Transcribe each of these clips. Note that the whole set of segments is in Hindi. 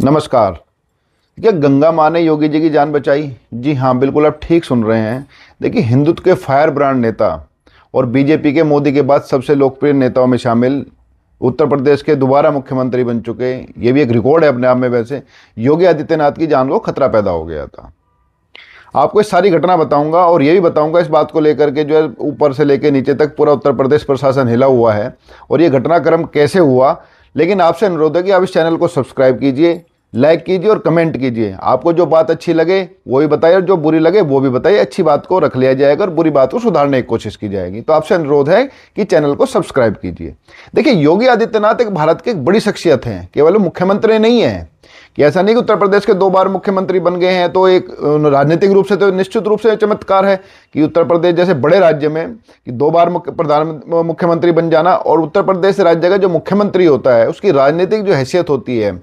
नमस्कार। क्या गंगा माँ ने योगी जी की जान बचाई? जी हाँ, बिल्कुल आप ठीक सुन रहे हैं। देखिए, हिंदुत्व के फायर ब्रांड नेता और बीजेपी के मोदी के बाद सबसे लोकप्रिय नेताओं में शामिल उत्तर प्रदेश के दोबारा मुख्यमंत्री बन चुके, ये भी एक रिकॉर्ड है अपने आप में। वैसे योगी आदित्यनाथ की जान को खतरा पैदा हो गया था। आपको इस सारी घटना बताऊंगा और ये भी बताऊंगा इस बात को लेकर के जो है ऊपर से लेकर नीचे तक पूरा उत्तर प्रदेश प्रशासन हिला हुआ है और ये घटनाक्रम कैसे हुआ। लेकिन आपसे अनुरोध है कि आप इस चैनल को सब्सक्राइब कीजिए, लाइक कीजिए और कमेंट कीजिए। आपको जो बात अच्छी लगे वो भी बताइए और जो बुरी लगे वो भी बताइए। अच्छी बात को रख लिया जाएगा और बुरी बात को सुधारने की कोशिश की जाएगी। तो आपसे अनुरोध है कि चैनल को सब्सक्राइब कीजिए। देखिए, योगी आदित्यनाथ एक भारत के एक बड़ी शख्सियत हैं, केवल मुख्यमंत्री नहीं है। कि ऐसा नहीं कि उत्तर प्रदेश के 2 बार मुख्यमंत्री बन गए हैं तो एक राजनीतिक रूप से तो निश्चित रूप से चमत्कार है कि उत्तर प्रदेश जैसे बड़े राज्य में कि 2 बार मुख्यमंत्री बन जाना। और उत्तर प्रदेश राज्य का जो मुख्यमंत्री होता है उसकी राजनीतिक जो हैसियत होती है,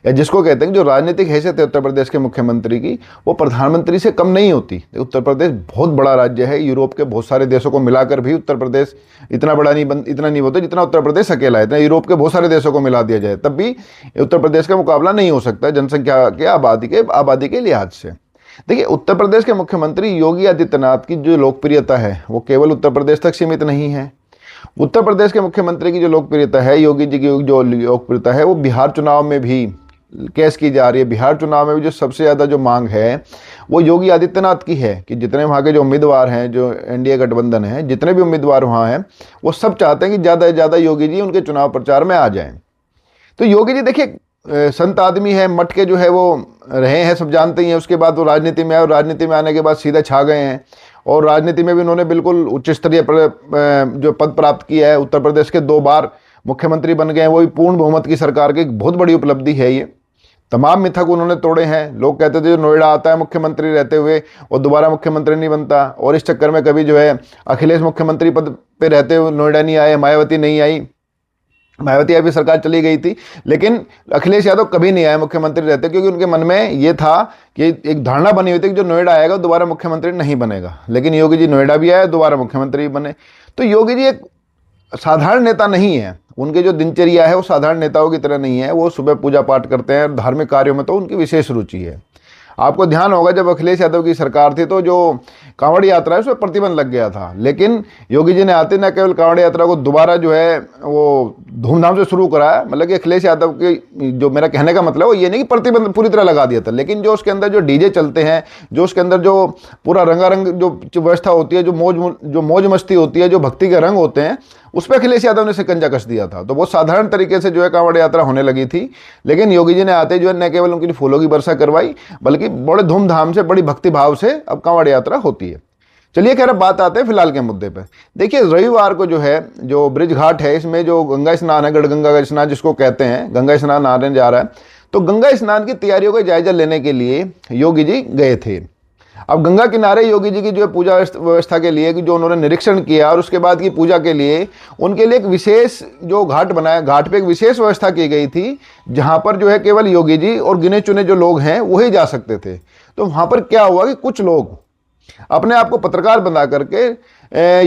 या जिसको कहते हैं जो राजनीतिक हैसियत है उत्तर प्रदेश के मुख्यमंत्री की, वो प्रधानमंत्री से कम नहीं होती। उत्तर प्रदेश बहुत बड़ा राज्य है। यूरोप के बहुत सारे देशों को मिलाकर भी उत्तर प्रदेश इतना नहीं होता जितना उत्तर प्रदेश अकेला है। इतना यूरोप के बहुत सारे देशों को मिला दिया जाए तब भी उत्तर प्रदेश का मुकाबला नहीं हो सकता जनसंख्या के आबादी के लिहाज से। देखिए, उत्तर प्रदेश के मुख्यमंत्री योगी आदित्यनाथ की जो लोकप्रियता है वो केवल उत्तर प्रदेश तक सीमित नहीं है। उत्तर प्रदेश के मुख्यमंत्री की जो लोकप्रियता है, योगी जी की जो लोकप्रियता है, वो बिहार चुनाव में भी कैस की जा रही है। बिहार चुनाव में भी जो सबसे ज़्यादा जो मांग है वो योगी आदित्यनाथ की है कि जितने वहाँ के जो उम्मीदवार हैं, जो एनडीए गठबंधन है, जितने भी उम्मीदवार वहाँ हैं, वो सब चाहते हैं कि ज़्यादा से ज़्यादा योगी जी उनके चुनाव प्रचार में आ जाएं। तो योगी जी देखिए संत आदमी है, मठ के जो है वो रहे हैं, सब जानते ही हैं। उसके बाद वो राजनीति में आए और राजनीति में आने के बाद सीधा छा गए हैं और राजनीति में भी उन्होंने बिल्कुल उच्च स्तरीय जो पद प्राप्त किया है। उत्तर प्रदेश के 2 बार मुख्यमंत्री बन गए हैं, वो भी पूर्ण बहुमत की सरकार की एक बहुत बड़ी उपलब्धि है। ये तमाम मिथक उन्होंने तोड़े हैं। लोग कहते थे जो नोएडा आता है मुख्यमंत्री रहते हुए और दोबारा मुख्यमंत्री नहीं बनता, और इस चक्कर में कभी जो है अखिलेश मुख्यमंत्री पद पे रहते हुए नोएडा नहीं आए, मायावती नहीं आई। मायावती अभी सरकार चली गई थी, लेकिन अखिलेश यादव कभी नहीं आए मुख्यमंत्री रहते, क्योंकि उनके मन में ये था कि एक धारणा बनी हुई थी कि जो नोएडा आएगा दोबारा मुख्यमंत्री नहीं बनेगा। लेकिन योगी जी नोएडा भी आए, दोबारा मुख्यमंत्री बने। तो योगी जी एक साधारण नेता नहीं है। उनके जो दिनचर्या है वो साधारण नेताओं की तरह नहीं है। वो सुबह पूजा पाठ करते हैं, धार्मिक कार्यों में तो उनकी विशेष रुचि है। आपको ध्यान होगा जब अखिलेश यादव की सरकार थी तो जो कांवड़ यात्रा है उसमें प्रतिबंध लग गया था, लेकिन योगी जी ने आते न केवल कांवड़ यात्रा को दोबारा जो है वो धूमधाम से शुरू कराया। मतलब कि अखिलेश यादव की जो मेरा कहने का मतलब वो ये नहीं कि प्रतिबंध पूरी तरह लगा दिया था, लेकिन जो उसके अंदर जो डीजे चलते हैं, जो उसके अंदर जो पूरा रंगारंग जो व्यवस्था होती है, जो मौज मस्ती होती है, जो भक्ति के रंग होते हैं, उस पर अखिलेश यादव ने शिकंजा कस दिया था। तो बहुत साधारण तरीके से जो है कांवड़ यात्रा होने लगी थी, लेकिन योगी जी ने आते जो है न केवल उनकी फूलों की वर्षा करवाई बल्कि बड़े धूमधाम से, बड़ी भक्ति भाव से अब कांवड़ यात्रा होती है। चलिए खैर अब बात आते हैं फिलहाल के मुद्दे पर। देखिए, रविवार को जो है जो ब्रिज घाट है, इसमें जो गंगा स्नान है, गढ़गंगा का स्नान जिसको कहते हैं, गंगा स्नान आने जा रहा है। तो गंगा स्नान की तैयारियों का जायजा लेने के लिए योगी जी गए थे। अब गंगा किनारे योगी जी की जो है पूजा व्यवस्था के लिए कि जो उन्होंने निरीक्षण किया और उसके बाद की पूजा के लिए उनके लिए एक विशेष जो घाट बनाया, घाट पे एक विशेष व्यवस्था की गई थी जहां पर जो है केवल योगी जी और गिने चुने जो लोग हैं वही जा सकते थे। तो वहां पर क्या हुआ कि कुछ लोग अपने आप को पत्रकार बना करके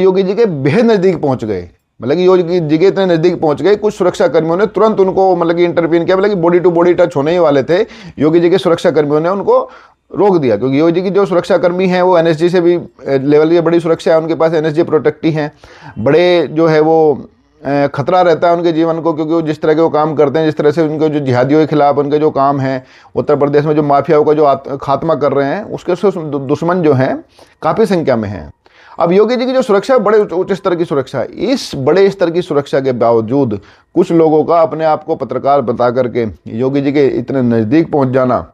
योगी जी के बेहद नज़दीक पहुंच गए। मतलब कि योगी जी के इतने नज़दीक पहुंच गए, कुछ सुरक्षा कर्मियों ने तुरंत उनको मतलब कि इंटरवीन किया। मतलब कि बॉडी टू बॉडी टच होने ही वाले थे, योगी जी के सुरक्षा कर्मियों ने उनको रोक दिया, क्योंकि योगी जी की जो सुरक्षा कर्मी हैं वो एनएसजी से भी लेवल की बड़ी सुरक्षा है, उनके पास एनएसजी प्रोटेक्टी हैं। बड़े जो है वो खतरा रहता है उनके जीवन को, क्योंकि वो जिस तरह के वो काम करते हैं, जिस तरह से उनके जो जिहादियों के खिलाफ उनके जो काम है, उत्तर प्रदेश में जो माफियाओं का जो खात्मा कर रहे हैं, उसके दुश्मन जो हैं काफ़ी संख्या में हैं। अब योगी जी की जो सुरक्षा बड़े उच्च स्तर की सुरक्षा है। इस बड़े स्तर की सुरक्षा के बावजूद कुछ लोगों का अपने आप को पत्रकार बता करके योगी जी के इतने नज़दीक पहुँच जाना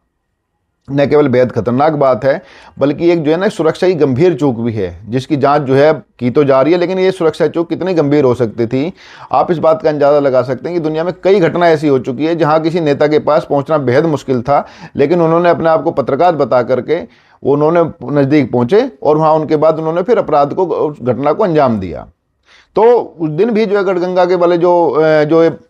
न केवल बेहद खतरनाक बात है, बल्कि एक जो है ना सुरक्षा की गंभीर चूक भी है, जिसकी जांच जो है की तो जा रही है। लेकिन ये सुरक्षा चूक कितनी गंभीर हो सकती थी, आप इस बात का अंदाजा लगा सकते हैं कि दुनिया में कई घटनाएं ऐसी हो चुकी है जहां किसी नेता के पास पहुंचना बेहद मुश्किल था, लेकिन उन्होंने अपने आप को पत्रकार बता करके उन्होंने नज़दीक पहुंचे और वहाँ उनके बाद उन्होंने फिर अपराध को, उस घटना को अंजाम दिया। तो उस दिन भी जो है गढ़गंगा के वाले जो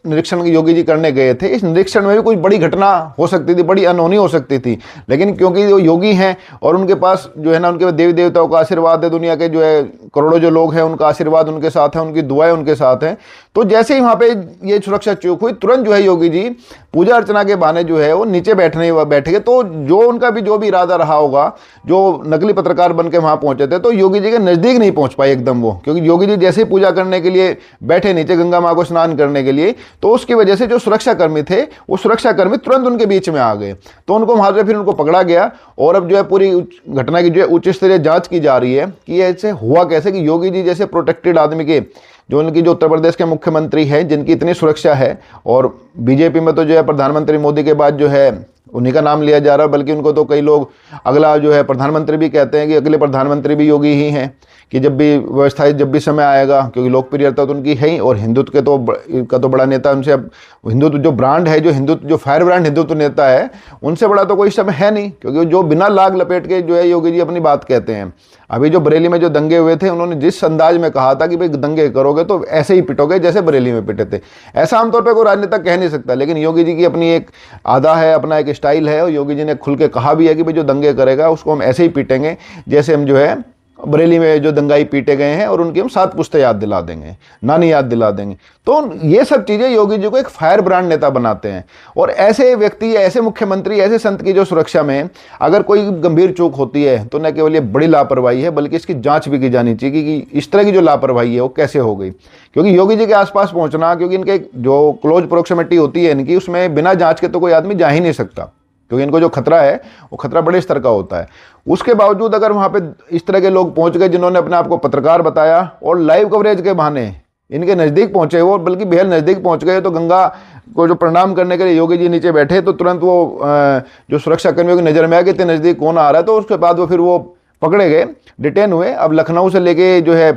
निरीक्षण योगी जी करने गए थे, इस निरीक्षण में भी कोई बड़ी घटना हो सकती थी, बड़ी अनहोनी हो सकती थी, लेकिन क्योंकि जो योगी हैं और उनके पास जो है ना उनके देवी देवताओं का आशीर्वाद है, दुनिया के जो है करोड़ों जो लोग हैं उनका आशीर्वाद उनके साथ है, उनकी दुआएं उनके साथ हैं, तो जैसे ही वहाँ पे ये सुरक्षा चूक हुई, तुरंत जो है योगी जी पूजा अर्चना के बहाने जो है वो नीचे बैठ गए। तो जो उनका भी जो भी इरादा रहा होगा, जो नकली पत्रकार बन के वहाँ पहुंचे थे, तो योगी जी के नज़दीक नहीं पहुंच पाए एकदम वो, क्योंकि योगी जी जैसे ही पूजा करने के लिए बैठे नीचे गंगा माँ को स्नान करने के लिए, तो उसकी वजह से जो सुरक्षाकर्मी थे वो सुरक्षाकर्मी तुरंत उनके बीच में आ गए, तो उनको वहाँ से फिर उनको पकड़ा गया। और अब जो है पूरी घटना की जो है उच्च स्तरीय जाँच की जा रही है कि ऐसे हुआ कैसे कि योगी जी जैसे प्रोटेक्टेड आदमी के, जो उनकी जो उत्तर प्रदेश के मुख्यमंत्री हैं जिनकी इतनी सुरक्षा है, और बीजेपी में तो जो है प्रधानमंत्री मोदी के बाद जो है उन्हीं का नाम लिया जा रहा है, बल्कि उनको तो कई लोग अगला जो है प्रधानमंत्री भी कहते हैं कि अगले प्रधानमंत्री भी योगी ही हैं, कि जब भी व्यवस्था जब भी समय आएगा, क्योंकि लोकप्रियता तो उनकी है ही, और हिंदुत्व के तो बड़ा नेता उनसे, अब हिंदुत्व जो ब्रांड है, जो हिंदुत्व जो फायर ब्रांड हिंदुत्व नेता है, उनसे बड़ा तो कोई समय है नहीं, क्योंकि जो बिना लाग लपेट के जो है योगी जी अपनी बात कहते हैं। अभी जो बरेली में जो दंगे हुए थे, उन्होंने जिस अंदाज में कहा था कि भाई दंगे करोगे तो ऐसे ही पिटोगे जैसे बरेली में पिटे थे, ऐसा आमतौर पर कोई राजनेता कह नहीं सकता, लेकिन योगी जी की अपनी एक आदा है, अपना एक स्टाइल है, और योगी जी ने खुल के कहा भी है कि भाई जो दंगे करेगा उसको हम ऐसे ही पीटेंगे जैसे हम जो है बरेली में जो दंगाई पीटे गए हैं, और उनकी हम 7 पुश्तें याद दिला देंगे, नानी याद दिला देंगे। तो ये सब चीज़ें योगी जी को एक फायर ब्रांड नेता बनाते हैं। और ऐसे व्यक्ति, ऐसे मुख्यमंत्री, ऐसे संत की जो सुरक्षा में अगर कोई गंभीर चूक होती है, तो न केवल ये बड़ी लापरवाही है, बल्कि इसकी जांच भी की जानी चाहिए कि इस तरह की जो लापरवाही है वो कैसे हो गई। क्योंकि योगी जी के आसपास पहुंचना, क्योंकि इनके जो क्लोज प्रोक्सिमिटी होती है इनकी, उसमें बिना जाँच के तो कोई आदमी जा ही नहीं सकता, क्योंकि इनको जो खतरा है वो खतरा बड़े स्तर का होता है। उसके बावजूद अगर वहाँ पे इस तरह के लोग पहुँच गए जिन्होंने अपने आप को पत्रकार बताया, और लाइव कवरेज के बहाने इनके नज़दीक पहुँचे, वो बल्कि बेहद नज़दीक पहुँच गए, तो गंगा को जो प्रणाम करने के लिए योगी जी नीचे बैठे, तो तुरंत वो जो सुरक्षा कर्मियों की नज़र में आ गया इतने नज़दीक कौन आ रहा है, तो उसके बाद वो फिर वो पकड़े गए, डिटेन हुए। अब लखनऊ से लेके जो है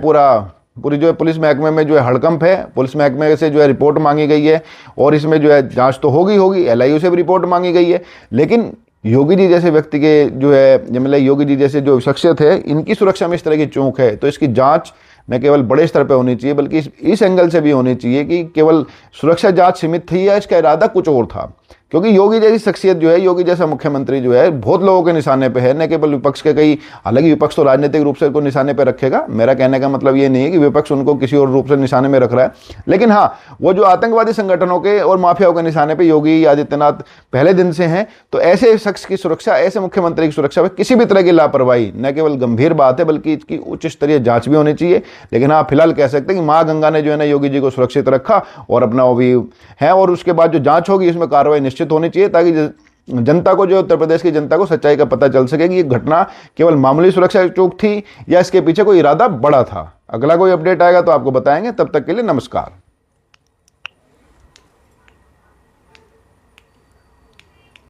पूरी जो है पुलिस महकमे में जो है हड़कंप है, पुलिस महकमे से जो है रिपोर्ट मांगी गई है, और इसमें जो है जांच तो होगी, LIU से भी रिपोर्ट मांगी गई है, लेकिन योगी जी जैसे व्यक्ति के जो है, मतलब योगी जी जैसे जो शख्सियत है, इनकी सुरक्षा में इस तरह की चूक है, तो इसकी जांच न केवल बड़े स्तर पर होनी चाहिए, बल्कि इस एंगल से भी होनी चाहिए कि केवल सुरक्षा जांच सीमित थी या इसका इरादा कुछ और था। क्योंकि योगी जैसी शख्सियत जो है, योगी जैसा मुख्यमंत्री जो है, बहुत लोगों के निशाने पे है, न केवल विपक्ष के कई, हालांकि विपक्ष तो राजनीतिक रूप से उनको निशाने पे रखेगा, मेरा कहने का मतलब ये नहीं है कि विपक्ष उनको किसी और रूप से निशाने में रख रहा है, लेकिन हाँ, वो जो आतंकवादी संगठनों के और माफियाओं के निशाने पर योगी आदित्यनाथ पहले दिन से हैं, तो ऐसे शख्स की सुरक्षा, ऐसे मुख्यमंत्री की सुरक्षा में किसी भी तरह की लापरवाही न केवल गंभीर बात है, बल्कि इसकी उच्च स्तरीय जाँच भी होनी चाहिए। लेकिन हाँ, फिलहाल कह सकते हैं कि माँ गंगा ने जो है ना योगी जी को सुरक्षित रखा, और अपना वो भी है, और उसके बाद जो जाँच होगी उसमें कार्रवाई निश्चित होनी चाहिए, ताकि जनता को, जो उत्तर प्रदेश की जनता को सच्चाई का पता चल सके कि ये घटना केवल मामूली सुरक्षा चूक थी या इसके पीछे कोई इरादा बड़ा था। अगला कोई अपडेट आएगा तो आपको बताएंगे, तब तक के लिए नमस्कार।